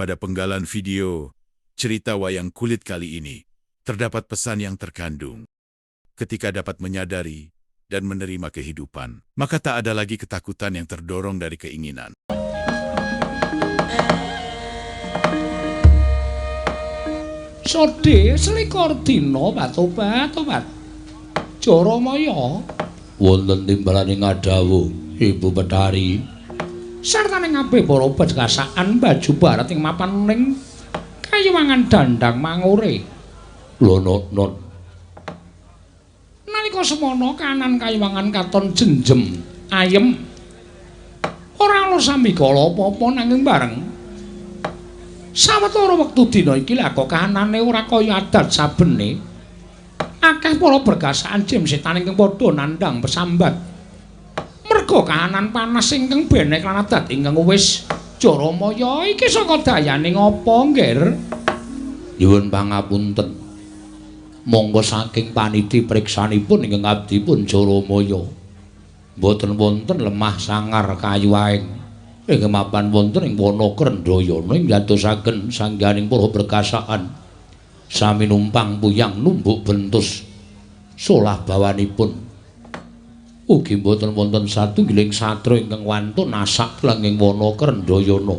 Pada penggalan video cerita wayang kulit kali ini, terdapat pesan yang terkandung. Ketika dapat menyadari dan menerima kehidupan, maka tak ada lagi ketakutan yang terdorong dari keinginan. Sode selikur dina Tobat. Jaramaya wonten timbalaning ngadawu Ibu Betari sartane ngabeh para begasaan baju barat ing mapan ning Kayuwangan Dandang Mangure. Lho non Nalika semana kanan Kayuwangan katon jenjem ayem. Ora ana sambikala apa-apa nanging bareng sawetara wektu dina iki lha kok kahanane ora kaya adat sabene. Akeh para bergasaan jim setan ingkang padha nandhang pesambat. Merga kahanan panas ingkang benek lan adat ingkang wis Jaramaya iki saka dayane ngapa, Nggir? Nyuwun pangapunten. Monggo saking paniti priksanipun ingkang abdipun Jaramaya. Mboten wonten lemah sangar kayuwaing. Ingkang mapan wonten ing wana Krendayana ing dadosaken sangganing para bergasaan sami numpang puyang numbuk bentus solah bawanipun. Ugi mboten wonten satunggiling satra ingkang wantun nasak langing wana Krendayana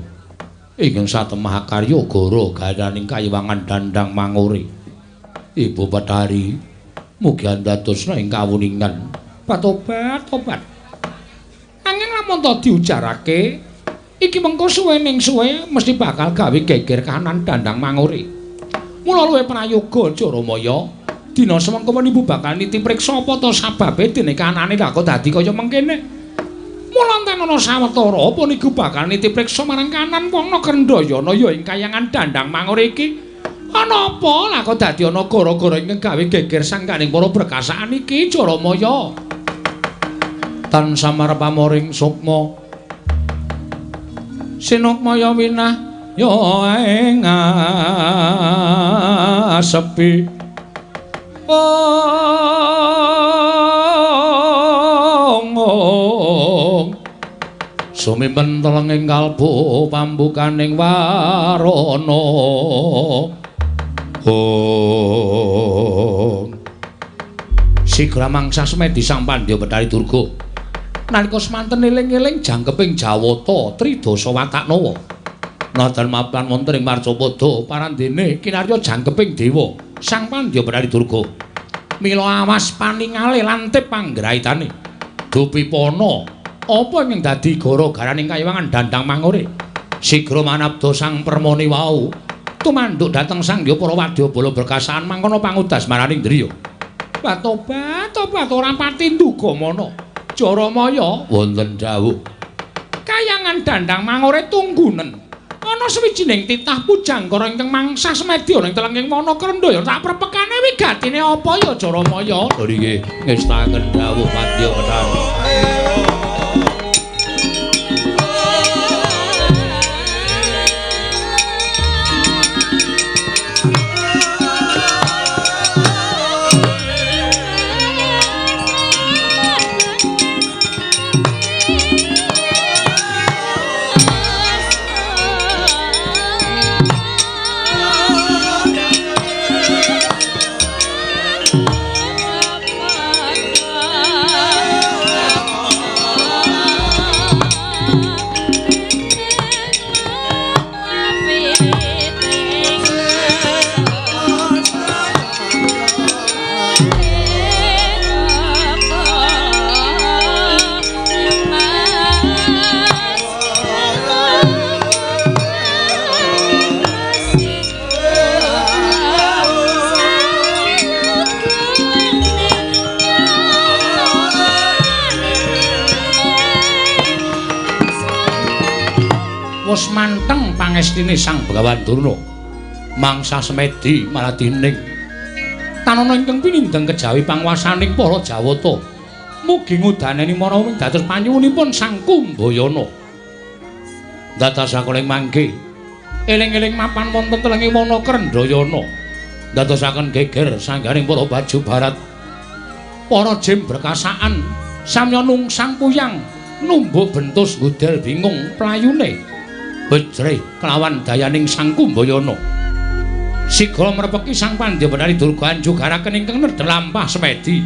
ingkang satemah karya gara garaning Kayuwangan Dandang Mangure. Ibu Betari mugi andadosna ing kawuningan Tobat. Anging lamun to diujarake iki mengko suwe ning suwe mesti bakal gawe geger kahanan Dandang Mangure. Mula luwih prayoga Jaramaya dina semengko Ibu bakal niti priksa apa to sababe dene kahanane lha kok dadi kaya mengkene. Mula enten ana sawetara apa niku bakal niti priksa marang kahanan wana Krendayana ya ing Kayuwangan Dandang Mangure iki. Ana apa lha kok dadi ana gara-gara ingkang gawe geger sangganing para berkasaan iki Jaramaya. Tan samarpamoring sukma Sinukmaya winah ya ing sepi sumipen telenging kalbu pambukaning warana sigra mangsa semedi sang Pandya Betari Durga nalika semanten eling-eling jangkeping Jawata Tridasa Wataknawa nadan mapan wonten ing Marcapada parandene kinarya jangkeping dewa sang Pandya Betari Durga mila awas paningale lan tep panggraitane Dupipana apa ingkang dadi gara-garaning Kayuwangan Dandang Mangure sigra manabda sang permoni wau tumanduk dhateng Sangya para wadyabala berkasaan mangkono pangudas maraning driya. Tobat ora pati ndugamana Jaramaya wonten dawuh Kayuwangan Dandang Mangure tunggunen ana sawijining titah pujangkara ingkang mangsa semedya ning telenging wana Krendaya tak prepekane wigatine apa ya Jaramaya. Lho nggih ngestaken dawuh Pandya Betari. Wus manteng pangestine Sang Begawan Durna mangsa semedi maradining tanana ingkang pinindeng kejawi panguwasaning para Jawata mugi ngudaneni manawa dados panyuwunipun Sang Kumbayana dadosaken mangke eling-eling mapan wonten telenging wana Krendayana dadosaken geger sangganing para baju barat para jim berkasaan samya nungsang puyang numbuk bentus ngudel bingung playune Bajre kelawan dayaning Sang Kumbayana sigra mrepeki Sang Pandya Betari Durga anjugaraken ingkang nedhel lampah semedi.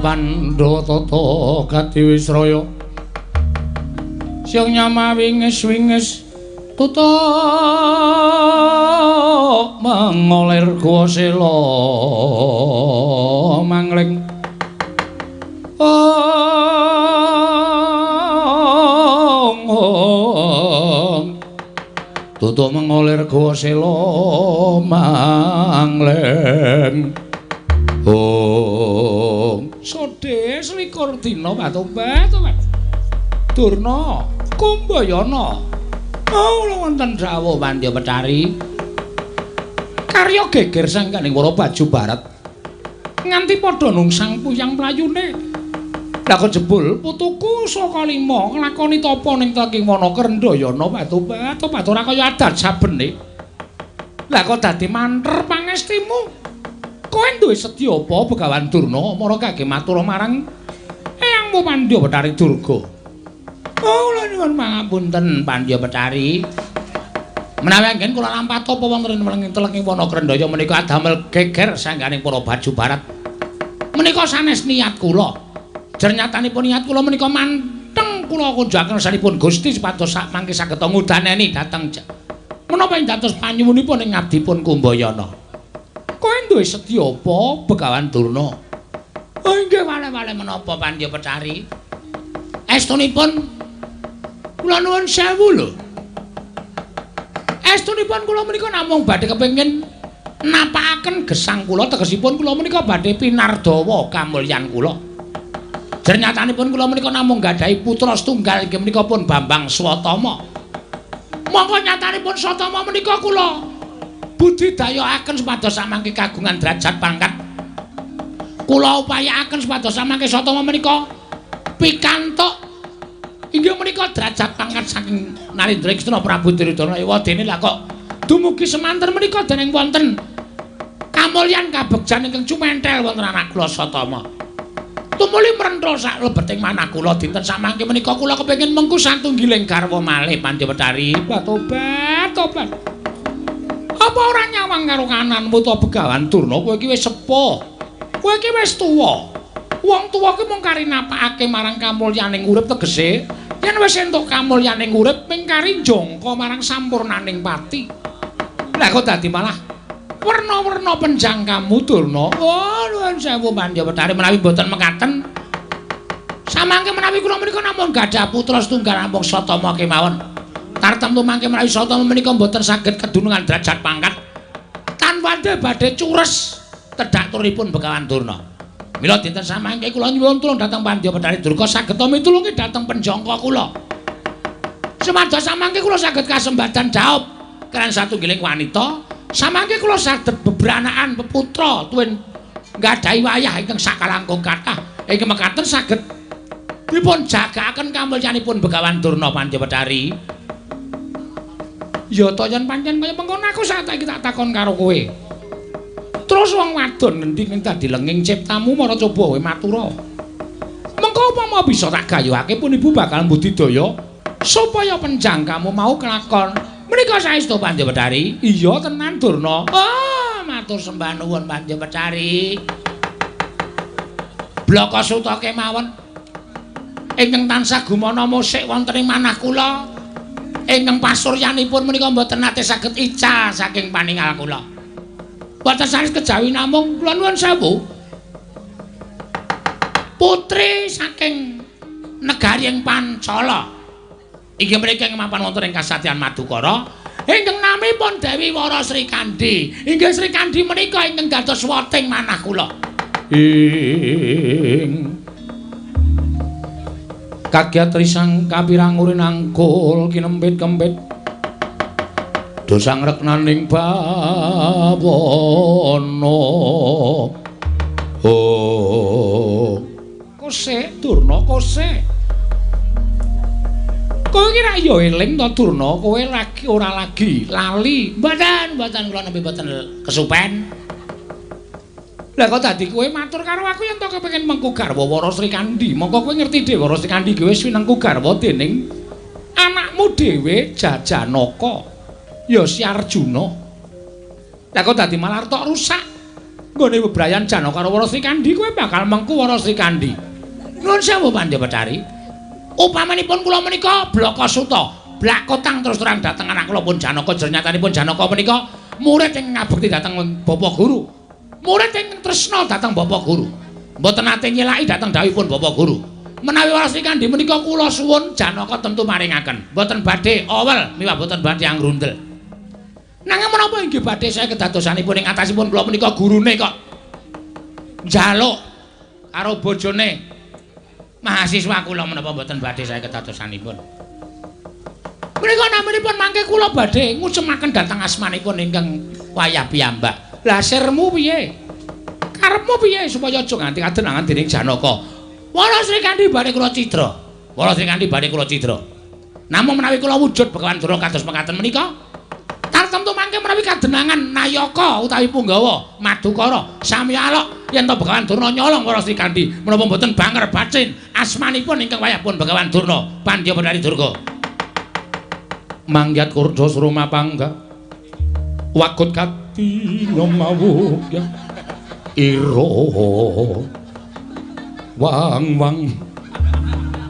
Pandhatata Kadiwisraya sing nyama wingis-wingis tuta mengolir kuwasela mangling tuta mengolir kuwasela mangling Sode selikur dina patobat Durna Kumbayana wonten dawuh Pandya Betari karya geger sangkaning para baju barat nganti padha nungsang puyang playune lah kok jebul putuku saka lima nglakoni tapa ning taking wana Krendayana patobat ora kaya adat sabene lah kok dadi manter pangestimu kowe duwe sedya apa Begawan Durna mara kagem matur marang eyangmu Pandya Betari Durga. Kula nyuwun pangapunten Pandya Betari. Menawi anggen kula lampah tapa wonten ing telenging wana Krendaya menika adamel geger sangganing para baju barat. Menika sanes niat kula. Jernyatanipun niat kula menika manteng kula kunjaken sanipun Gusti supados sak mangke saged ngudaneni dhateng menapa ing dados panyuwunipun ing abdipun Kumbayana. Kowe duwe sedya apa Begawan Durna? Oh inggih wale-wale menapa Pandya Betari? Estunipun kula nuwun sewu lho. Estunipun kula menika namung badhe kepengin napakaken gesang kula tegesipun kula menika badhe pinardawa kamulyan kula. Jernyatanipun kula menika namung gadhahi putra setunggal inggih menika pun Bambang Swatama. Monggo nyatanipun Swatama menika kula budidayakaken supados samangke kagungan derajat pangkat. Kula upayakaken supados samangke Swatama menika pikantuk inggih menika derajat pangkat saking Narendra Krisna Prabu Duryudana ewadene lah kok dumugi semanten menika dening wonten kamulyan kabegjan ingkang cumentel wonten anak kula Swatama. Tumuli mrentro sak lebeting manah kula dinten samangke menika kula kepengin mengku satunggiling garwa malih Pandya Betari. Tobat. Apa ora nyawang karo kananmu to Begawan Durna? Kowe iki wis sepuh. Kowe iki wis tuwa. Wong tuwa ki mung kari napakake marang kamulyaning urip tegese yen wis entuk kamulyaning urip ming kari njangka marang sampurnaning pati. Lah kok dadi malah werna-werna penjangkamu Durna. Oh, nuwun sewu Pandya Betari menawi mboten mekaten. Samangke menawi kula menika namung gadah putra setunggal namung Swatama kemawon. Tartemtu mangke menawi Swatama menika mboten saged kedunungan derajat pangkat tanpa badhe cures tedhak turipun Begawan Durna. Mila dinten samangke kula nyuwun tulung dhateng Pandya Betari Durga saged mitulungi dhateng penjangka kula. Sumados samangke kula saged kasembadan jawab kaliyan satunggiling wanita, samangke kula saged bebranaan peputra tuwin nggadahi wayah ingkang sakalangkung kathah. Ingkang mekaten saged dipun jagaken kamulyanipun Begawan Durna Pandya Betari. Ya to yen pancen kaya mengkono aku saiki tak takon karo kowe. Terus wong wadon ngendi ning dadi lenging ciptamu mara coba kowe matura. Mengko upama bisa tak gayuhake pun ibu bakal mbudidaya supaya penjangkamu mau kelakon. Menika saestu Pandya Betari. Iya tenan Durna. Oh, matur sembah nuwun Pandya Betari. Blaka suta kemawon. ingkang tansah gumana musik wonten ing manah kula ingkang pasuryanipun menika mboten nate saged ical saking paningal kula. Boten sanes kejawi namung kula nuwun sewu. Putri saking negari ing Pancala inggih menika ing mapan wonten ing Kasatyan Madukara ingkang namipun Dewi Wara Sri Kandi. Inggih Sri Kandi menika ingkang dados wating manah kula. Kagyat risang kapirang urin angkul kinempit-kempit dosang reknaning bawana. Oh kose Durna kose kowe iki ra ya eling to Durna, kowe lagi ora lagi lali. Mboten kula nembe mboten kesupen. Lah kok dadi kowe matur karo aku yen to kepengin mengku garwa Wara Sri Kandi. Mongko kowe ngerti dhewe Wara Sri Kandi ki wis winengku garwa dening anakmu dhewe Jajanaka. Ya si Arjuna. Lah kok dadi malah tok rusak. Nggone bebrayan Janaka karo Wara Sri Kandi kowe bakal mengku Wara Sri Kandi. Nuwun sewu Pandya Betari. Upamanipun kula menika Blakasuta, Blakotang terus terang dhateng anak kula pun Janaka. Jernyatanipun Janaka menika murid ing ngabekti dhateng Bapak Guru. Murid ing tresna dhateng Bapak Guru. Mboten nate nyelaki dhateng dawuhipun Bapak Guru. Menawi Wara Sri Kandi menika kula suwun Janaka tentu maringaken. Mboten badhe owel miwah mboten badhe angrundel. Nanging menapa inggih badhe saya kedadosanipun ing atasipun kula menika gurune kok njaluk karo bojone mahasiswa kula menapa mboten badhe saya kedadosanipun. Menika namanipun mangke kula badhe ngucemaken dhateng asmanipun ingkang wayah piyambak. Lah sirmu piye? Karepmu piye supaya aja nganti kadenangan dening Janaka? Wara Sri Kandi badhe kula cidra. Wara Sri Kandi badhe kula cidra. Namung menawi kula wujud Begawan Durna kados mekaten menika, tartemtu mangke menawi kadenangan Nayaka utawi Punggawa Madukara sami alok yen to Begawan Durna nyolong Wara Sri Kandi menapa mboten banger bacin asmanipun ingkang wayah pun Begawan Durna Pandya Betari Durga. Mangyat kurda suruma pangga wakut kati nomawuya iro wang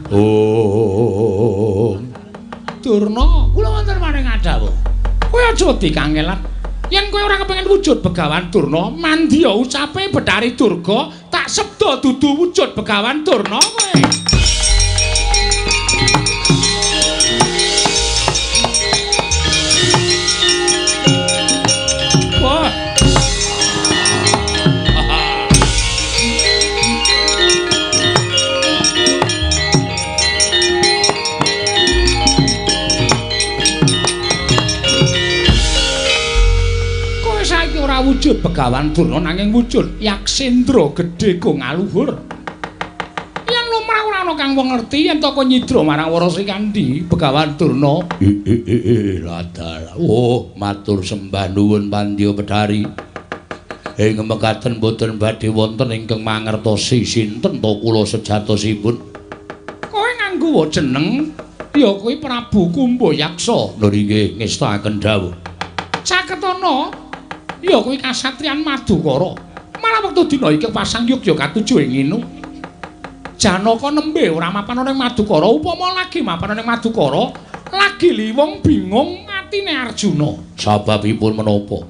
oh Durna kula wonten maring adhawu kowe aja wedi kangelan yen kowe ora kepengin wujud Begawan Durna mandya ucape Betari Durga tak sebda dudu wujud Begawan Durna kowe. Wujud Begawan Durna nanging wujud Yaksendra gedhe go ngaluhur. Yen lumrah ora ana kang wong ngerti yen to kok nyidra marang Wara Sri Kandi Begawan Durna. Ladal. Oh, matur sembah nuwun Pandya Betari. Ing mekaten boten badhe wonten ingkang mangertosi sinten to kula sejatosipun. Kowe nganggo jeneng ya kowe Prabu Kumbayaksa. Lho nggih ngestakaken dawuh. Caketana ya kuwi kasatriyan Madukara. Malah wektu dina iki pasang Yogya katuju ing nginu. Janaka nembe ora mapan ning Madukara, upama lagi mapan ning Madukara, lagi liwung bingung atine Arjuna. Sababipun menapa?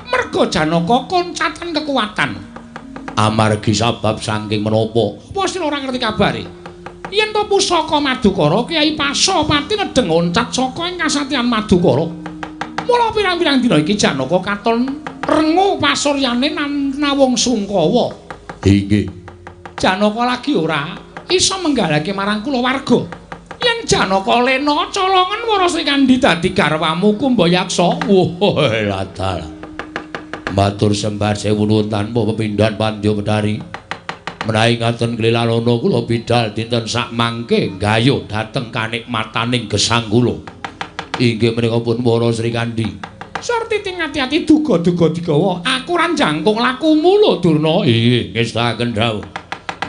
Merga Janaka koncatan kekuatan. Amargi sabab saking menapa? Apa sira ora ngerti kabare? Yen to pusaka Madukara, Kyai Pasopati nedeng oncat saka ing kasatriyan Madukara. Mula pirang-pirang dina iki Janaka katon rengu pasuryane nawung Sungkawa. Inggih. Janaka lagi ora iso menggalake marang kula warga. Yen Janaka lena colongan Wara Sri Kandi dadi garwamu Kumbayaksa. Wah, ladal. Matur sembah sewu nuwun tanpa pepindhan Pandya Betari. Menawi ngaten Klilalana kula bidhal dinten sak mangke gayuh dhateng kanikmataning gesang kula. Inggih menika pun Wara Sri Kandi. Sarti ting ati-ati duga-duga digawa. Aku ora njangkung lakumu lho Durna. Inggih, ngestakaken dawuh.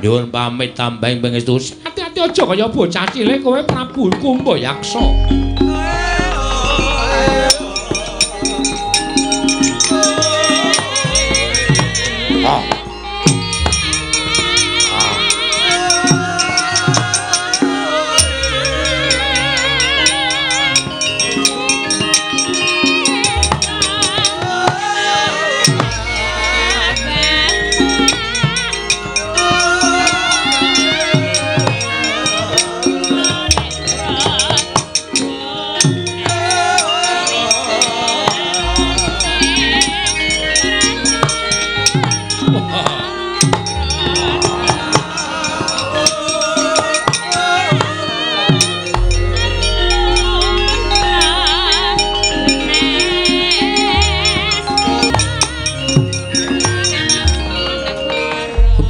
Nyuwun pamit tambahing pangestu. Ati-ati aja kaya bocah cilik kowe Prabu Kumbayaksa.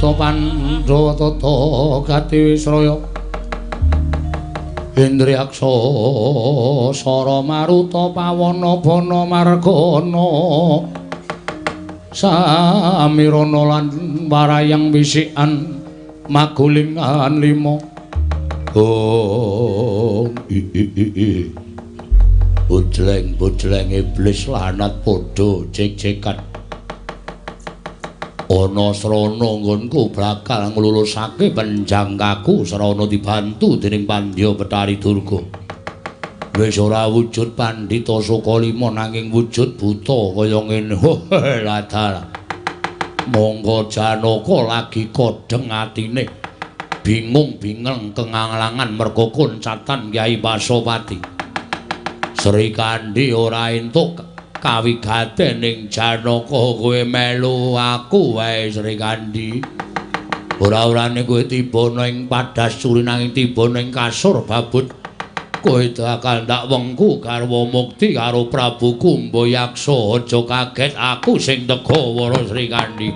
Maruta Pandhawa tata gati Wisraya Indriyaksa Sara Maruta Pawana Bana Margana Samirana lan Warayang Wisikan Magulingan 5 Budleng iblis lanat padha cek-cekan ana srana nggonku bakal nglulusake penjangkaku srana dibantu dening Pandya Betari Durga wis ora wujud Pandhita Sukalima nanging wujud buta kaya ngene ladal monggo Janaka lagi kodheng atine bingung-bingung kenganglangan merga koncatan Kyai Pasopati Sri Kandi ora entuk kawigaten ning Janaka kowe melu aku wae Sri Kandi ora-orane kowe tiba ning Padasuri nanging tiba ning kasur babut kowe bakal ndak wengku garwa mukti karo Prabu Kumbayaksa aja kaget aku sing tega wara Sri Kandi